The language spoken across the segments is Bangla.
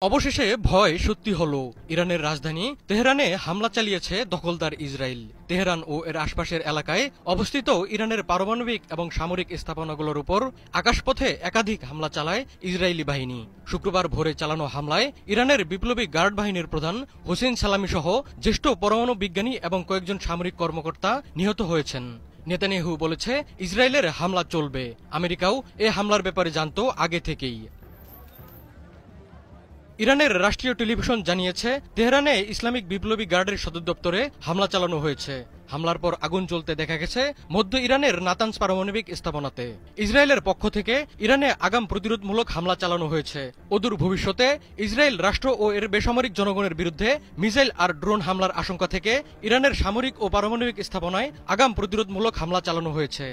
অবশেষে ভয় সত্যি হলো। ইরানের রাজধানী তেহরানে হামলা চালিয়েছে দখলদার ইসরায়েল। তেহরান ও এর আশপাশের এলাকায় অবস্থিত ইরানের পারমাণবিক এবং সামরিক স্থাপনাগুলোর উপর আকাশপথে একাধিক হামলা চালায় ইসরায়েলি বাহিনী। শুক্রবার ভোরে চালানো হামলায় ইরানের বিপ্লবী গার্ড বাহিনীর প্রধান হোসেন সালামি সহ জ্যেষ্ঠ পরমাণু বিজ্ঞানী এবং কয়েকজন সামরিক কর্মকর্তা নিহত হয়েছেন। নেতানিয়াহু বলেছে, ইসরায়েলের হামলা চলবে। আমেরিকাও এ হামলার ব্যাপারে জানত আগে থেকেই। ইরানের রাষ্ট্রীয় টেলিভিশন জানিয়েছে, তেহরানে ইসলামিক বিপ্লবী গার্ডের সদর দপ্তরে হামলা চালানো হয়েছে। হামলার পর আগুন জ্বলতে দেখা গেছে মধ্য ইরানের নাতানজ পারমাণবিক স্থাপনাতে। ইসরায়েলের পক্ষ থেকে ইরানে আগাম প্রতিরোধমূলক হামলা চালানো হয়েছে। অদূর ভবিষ্যতে ইসরায়েল রাষ্ট্র ও এর বেসামরিক জনগণের বিরুদ্ধে মিসাইল আর ড্রোন হামলার আশঙ্কা থেকে ইরানের সামরিক ও পারমাণবিক স্থাপনায় আগাম প্রতিরোধমূলক হামলা চালানো হয়েছে।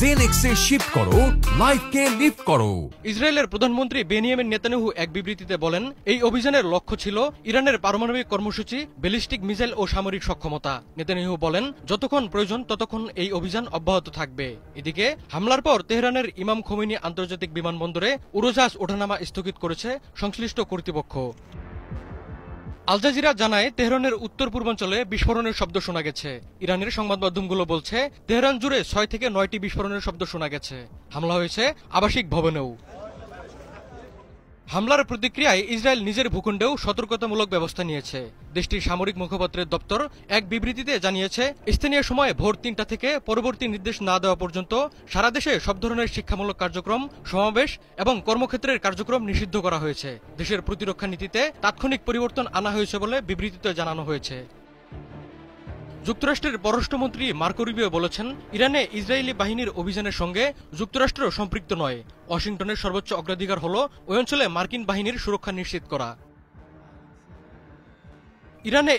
জেনেক্সে শিফট করো, লাইফকে লিফট করো। ইসরায়েলের প্রধানমন্ত্রী বেনিয়ামিন নেতানিয়াহু এক বিবৃতিতে বলেন, এই অভিযানের লক্ষ্য ছিল ইরানের পারমাণবিক কর্মসূচি, ব্যালিস্টিক মিসাইল ও সামরিক সক্ষমতা। নেতানিয়াহু বলেন, যতক্ষণ প্রয়োজন ততক্ষণ এই অভিযান অব্যাহত থাকবে। এদিকে হামলার পর তেহরানের ইমাম খোমেনি আন্তর্জাতিক বিমানবন্দরে উড়োজাহাজ ওঠানামা স্থগিত করেছে সংশ্লিষ্ট কর্তৃপক্ষ। আল জাজিরা জানায়, তেহরানের উত্তর পূর্বাঞ্চলে বিস্ফোরণের শব্দ শোনা গেছে। ইরানের সংবাদ মাধ্যমগুলো বলছে, তেহরান জুড়ে 6 থেকে 9টি বিস্ফোরণের শব্দ শোনা গেছে। হামলা হয়েছে আবাসিক ভবনেও। হামলার প্রতিক্রিয়ায় ইসরায়েল নিজের ভূখণ্ডেও সতর্কতামূলক ব্যবস্থা নিয়েছে। দেশটির সামরিক মুখপাত্রের দপ্তর এক বিবৃতিতে জানিয়েছে, স্থানীয় সময় ভোর 3টা থেকে পরবর্তী নির্দেশ না দেওয়া পর্যন্ত সারা দেশে সব ধরনের শিক্ষামূলক কার্যক্রম, সমাবেশ এবং কর্মক্ষেত্রের কার্যক্রম নিষিদ্ধ করা হয়েছে। দেশের প্রতিরক্ষা নীতিতে তাৎক্ষণিক পরিবর্তন আনা হয়েছে বলে বিবৃতিতে জানানো হয়েছে। যুক্তরাষ্ট্রের পররাষ্ট্রমন্ত্রী মার্কো রুবিও বলেছেন, ইরানে ইসরায়েলি বাহিনীর অভিযানের সঙ্গে যুক্তরাষ্ট্র সম্পৃক্ত নয়। ওয়াশিংটনের সর্বোচ্চ অগ্রাধিকার হল ওই অঞ্চলে মার্কিন বাহিনীর সুরক্ষা নিশ্চিত করা। ইরানে